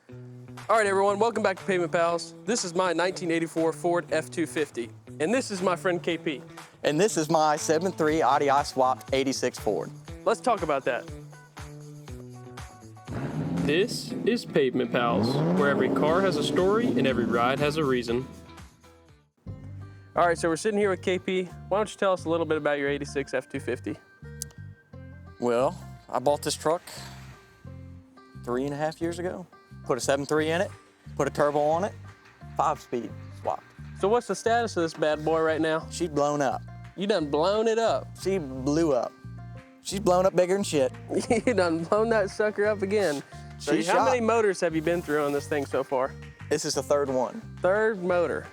All right, everyone, welcome back to Pavement Pals. This is my 1984 Ford F-250, and this is my friend KP. And this is my 7.3 IDI swapped 86 Ford. Let's talk about that. This is Pavement Pals, where every car has a story and every ride has a reason. All right, so we're sitting here with KP. Why don't you tell us a little bit about your 86 F-250? Well, I bought this truck 3.5 years ago. Put a 7.3 in it, put a turbo on it, 5-speed swapped. So what's the status of this bad boy right now? She's blown up. You done blown it up. She blew up. She's blown up bigger than shit. You done blown that sucker up again. So how many motors have you been through on this thing so far? This is the third one. Third motor.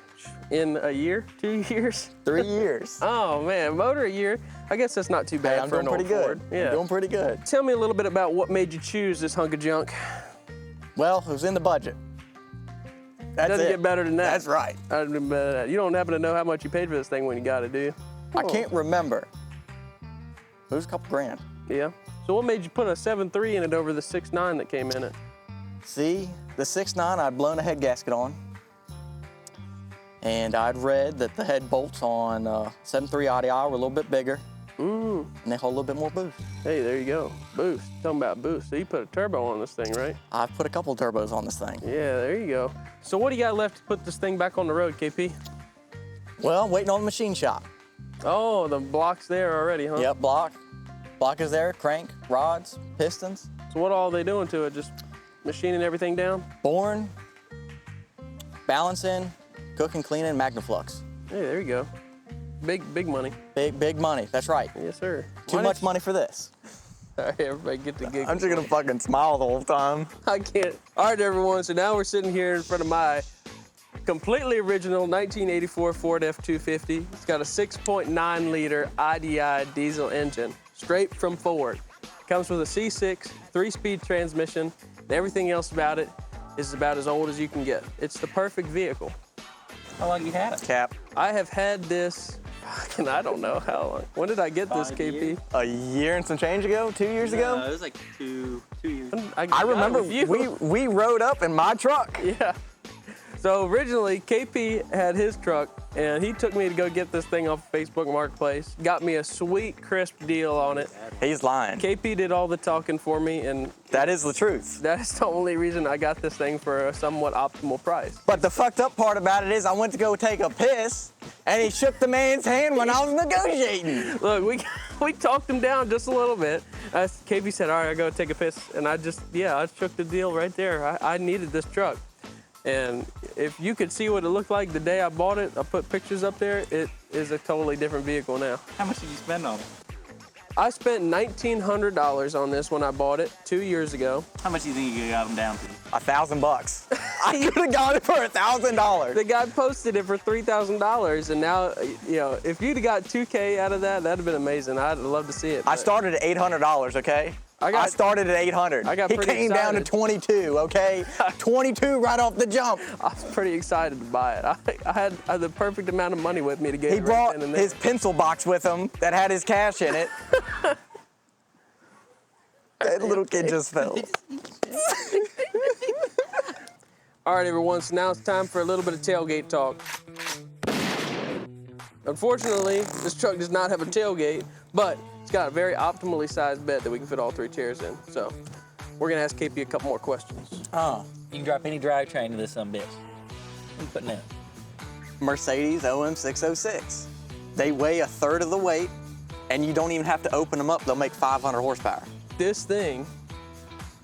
In a year? 2 years? 3 years. Oh man, motor a year. I guess that's not too bad I'm for doing an pretty old good. Ford. Yeah. I'm doing pretty good. Tell me a little bit about what made you choose this hunk of junk. Well, it was in the budget. That's Doesn't it. get better than that. That's right. You don't happen to know how much you paid for this thing when you got it, do you? I can't remember. It was a couple grand. Yeah. So what made you put a 7.3 in it over the 6.9 that came in it? See, the 6.9 I'd blown a head gasket on. And I'd read that the head bolts on 7.3 IDI were a little bit bigger. And they hold a little bit more boost. Hey, there you go. Boost. Talking about boost. So you put a turbo on this thing, right? I've put a couple turbos on this thing. Yeah, there you go. So what do you got left to put this thing back on the road, KP? Well, waiting on the machine shop. Oh, the block's there already, huh? Yep, block. Block is there, crank, rods, pistons. So what all are they doing to it? Just machining everything down? Boring, balancing, cooking, cleaning, Magnaflux. Hey, there you go. Big money. Big money, that's right. Yes, sir. Too much money for this. All right, everybody get the gig. I'm just gonna fucking smile the whole time. I can't. All right, everyone, so now we're sitting here in front of my completely original 1984 Ford F-250. It's got a 6.9 liter IDI diesel engine, straight from Ford. It comes with a C6, 3-speed transmission, and everything else about it is about as old as you can get. It's the perfect vehicle. How long you had it? Cap. I have had this, I don't know how long. When did I get this, 5 KP? years? A year and some change ago, 2 years ago? No, it was like two years. I remember we rode up in my truck. Yeah. So originally, KP had his truck, and he took me to go get this thing off Facebook Marketplace. Got me a sweet, crisp deal on it. He's lying. KP did all the talking for me, and That is the truth. that's the only reason I got this thing for a somewhat optimal price. But the fucked up part about it is I went to go take a piss, and he shook the man's hand when I was negotiating. Look, we talked him down just a little bit. KP said, all right, I go take a piss, and I shook the deal right there. I needed this truck. And if you could see what it looked like the day I bought it, I put pictures up there, it is a totally different vehicle now. How much did you spend on it? I spent $1,900 on this when I bought it 2 years ago. How much do you think you got them down to? $1,000. I could have got it for $1,000. The guy posted it for $3,000, and now, you know, if you'd have got $2K out of that, that'd have been amazing. I'd love to see it. I started at $800, okay? I started at 800. I got He pretty came down to excited. 22, okay? 22 right off the jump. I was pretty excited to buy it. I had the perfect amount of money with me to get He it right brought then and there. his pencil box with him that had his cash in it. That little kid just fell. All right, everyone, so now it's time for a little bit of tailgate talk. Unfortunately, this truck does not have a tailgate, but it's got a very optimally sized bed that we can fit all 3 chairs in. So we're gonna ask KP a couple more questions. Oh, You can drop any drivetrain to this sumbitch. What are you putting in? Mercedes OM606. They weigh a third of the weight, and you don't even have to open them up. They'll make 500 horsepower. This thing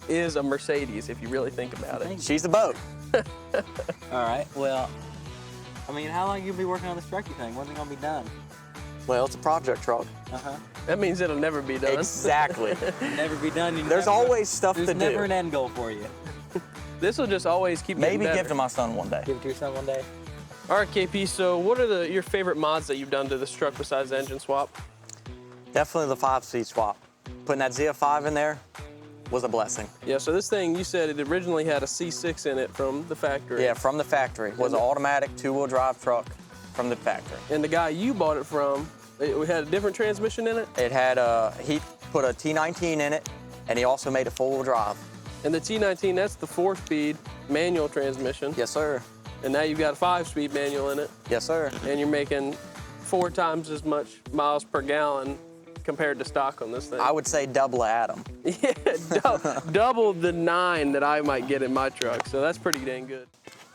is a Mercedes, if you really think about it. She's a boat. All right, well, I mean, how long you be working on this truck, you think? When's it gonna be done? Well, it's a project truck. Uh-huh. That means it'll never be done. Exactly. Never be done. There's always stuff to do. There's never an end goal for you. This will just always keep getting Maybe better. give it to my son one day. Give it to your son one day. All right, KP, so what are your favorite mods that you've done to this truck besides the engine swap? Definitely the 5-seat swap. Putting that ZF5 in there was a blessing. Yeah, so this thing, you said it originally had a C6 in it from the factory. Yeah, from the factory. It was an automatic 2-wheel drive truck from the factory. And the guy you bought it from, we had a different transmission in it? It had he put a T19 in it, and he also made a 4-wheel drive. And the T19, that's the 4-speed manual transmission. Yes, sir. And now you've got a 5-speed manual in it. Yes, sir. And you're making 4 times as much miles per gallon compared to stock on this thing. I would say double Adam. Yeah, double the 9 that I might get in my truck. So that's pretty dang good.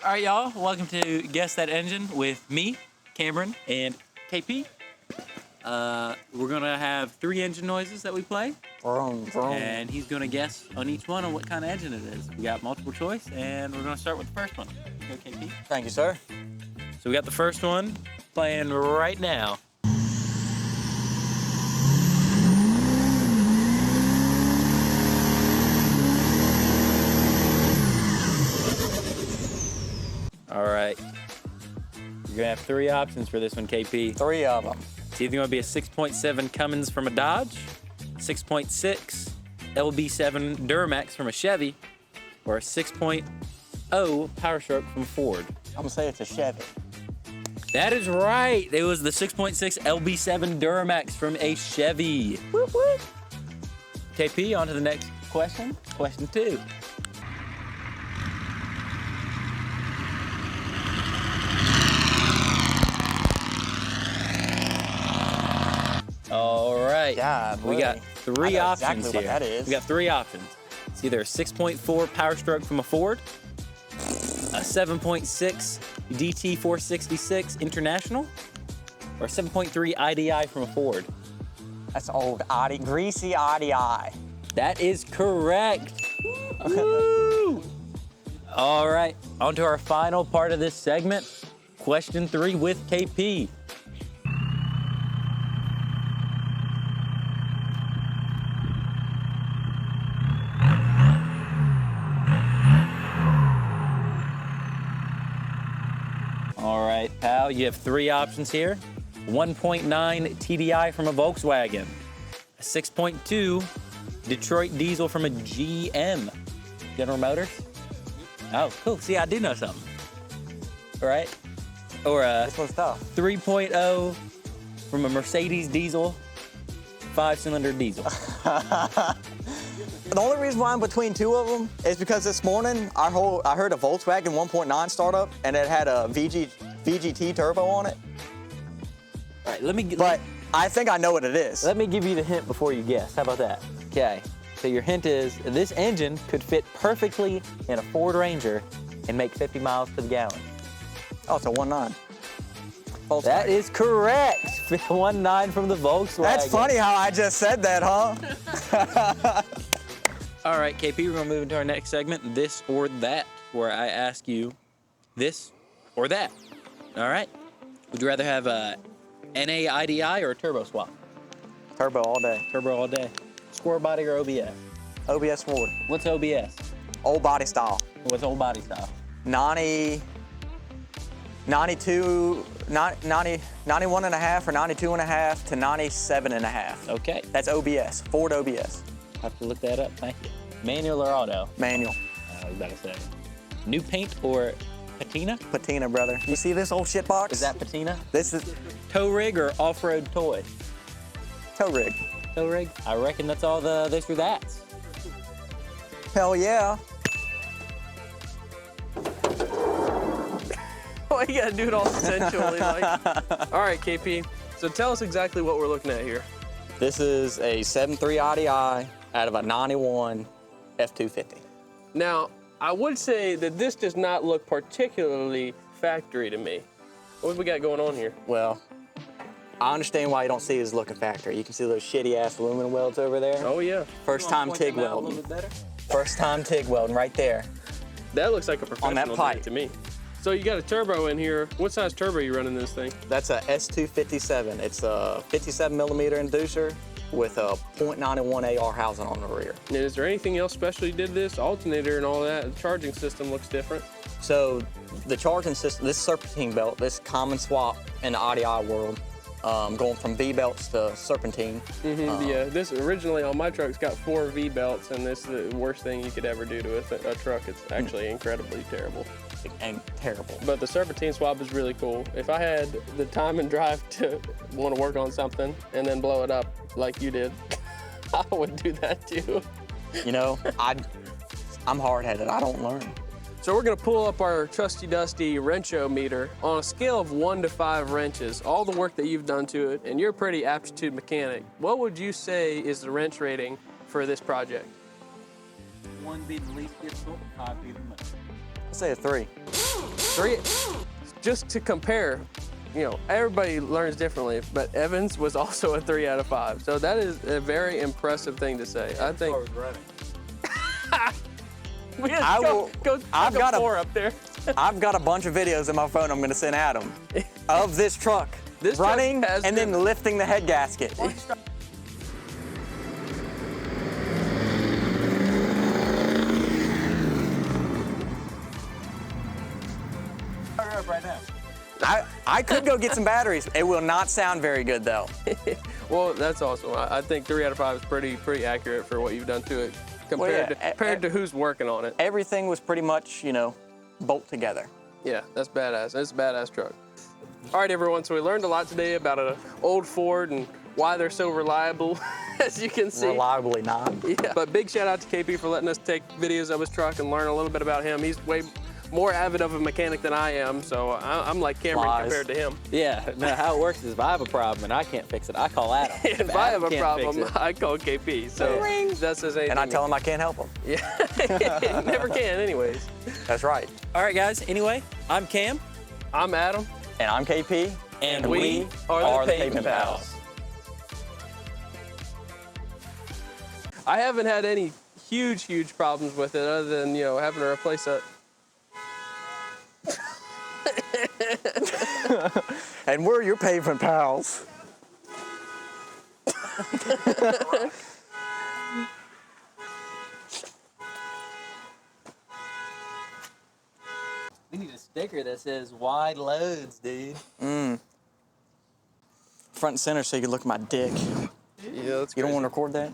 All right, y'all. Welcome to Guess That Engine with me, Cameron, and KP. We're gonna have 3 engine noises that we play, Vroom, vroom. and he's gonna guess on each one on what kind of engine it is. We got multiple choice, and we're gonna start with the first one. Go, KP. Thank you, sir. So we got the first one playing right now. All right. You're gonna have 3 options for this one, KP. 3 of them. It's either gonna be a 6.7 Cummins from a Dodge, 6.6 LB7 Duramax from a Chevy, or a 6.0 Power Stroke from Ford. I'm gonna say it's a Chevy. That is right. It was the 6.6 LB7 Duramax from a Chevy. Whoop, whoop. KP, on to the next question. Question 2. All right. Yeah, we got 3 I know options exactly here. what that is. We got 3 options. It's either a 6.4 Power Stroke from a Ford, a 7.6 DT466 International, or a 7.3 IDI from a Ford. That's old greasy IDI. That is correct. Woo! All right, on to our final part of this segment. Question 3 with KP. All right, pal, you have 3 options here. 1.9 TDI from a Volkswagen, a 6.2 Detroit diesel from a GM, General Motors. Oh, cool. See, I do know something. All right. Or a This one's tough. 3.0 from a Mercedes diesel, 5-cylinder diesel. The only reason why I'm between 2 of them is because this morning I heard a Volkswagen 1.9 startup and it had a VGT turbo on it. All right, let me But I think I know what it is. let me give you the hint before you guess. How about that? Okay. So your hint is this engine could fit perfectly in a Ford Ranger and make 50 miles to the gallon. Oh, it's a 1.9. Volkswagen. That is correct. 1.9 from the Volkswagen. That's funny how I just said that, huh? All right, KP, we're gonna move into our next segment, this or that, where I ask you this or that. All right. Would you rather have a NA IDI or a turbo swap? Turbo all day. Turbo all day. Square body or OBS? OBS Ford. What's OBS? Old body style. What's old body style? 91 and a half or 92 and a half to 97 and a half. Okay. That's OBS, Ford OBS. Have to look that up. Thank you. Manual or auto? Manual. I was about to say. New paint or patina? Patina, brother. You see this old shit box? Is that patina? This is Tow rig or off-road toy? tow rig. Tow rig? I reckon that's all the this or that's. Hell yeah. Why you gotta do it all sensually like? All right, KP. So tell us exactly what we're looking at here. This is a 7.3 IDI out of a 91 F-250. Now, I would say that this does not look particularly factory to me. What have we got going on here? Well, I understand why you don't see it as looking factory. You can see those shitty ass aluminum welds over there. Oh yeah, First time TIG welding. First time TIG welding right there. that looks like a professional pipe. dig to me. So you got a turbo in here. What size turbo are you running this thing? That's a S257. It's a 57 millimeter inducer with a .91 AR housing on the rear. And is there anything else special you did to this? Alternator and all that. The charging system looks different. So the charging system, this serpentine belt, this common swap in the IDI world, going from V belts to serpentine. Yeah, this originally on my truck's got 4 V belts, and this is the worst thing you could ever do to a truck. It's actually incredibly terrible. And terrible. But the serpentine swap is really cool. If I had the time and drive to want to work on something and then blow it up like you did, I would do that too. You know, I'm hard-headed. I don't learn. So we're gonna pull up our trusty dusty wrenchometer on a scale of 1 to 5 wrenches, all the work that you've done to it, and you're a pretty aptitude mechanic. What would you say is the wrench rating for this project? 1 being the least difficult, 5 being the most. I'll say a 3. 3, just to compare, you know, everybody learns differently, but Evans was also a 3 out of 5. So that is a very impressive thing to say. I think. We just I've got 4 up there. I've got a bunch of videos in my phone I'm gonna send Adam of this truck running truck has and then lifting the head gasket. Right now. I could go get some batteries. It will not sound very good though. Well, that's awesome. I think 3 out of 5 is pretty accurate for what you've done to it compared to who's working on it. Everything was pretty much, you know, bolt together. Yeah, that's badass. It's a badass truck. All right, everyone. So we learned a lot today about an old Ford and why they're so reliable, as you can see. Reliably not. Yeah. But big shout out to KP for letting us take videos of his truck and learn a little bit about him. He's way more avid of a mechanic than I am, so I'm like Cameron compared to him. Yeah, no, how it works is if I have a problem and I can't fix it, I call Adam. If I have a problem, I call KP. So that's his anything. And I tell him I can't help him. Yeah, never can anyways. That's right. All right, guys, anyway, I'm Cam. I'm Adam. And I'm KP. And we are the Pavement Pals. I haven't had any huge problems with it other than, you know, having to replace a... And we're your Pavement Pals. We need a sticker that says wide loads, dude. Front and center so you can look at my dick. Yeah, that's You don't crazy. want to record that?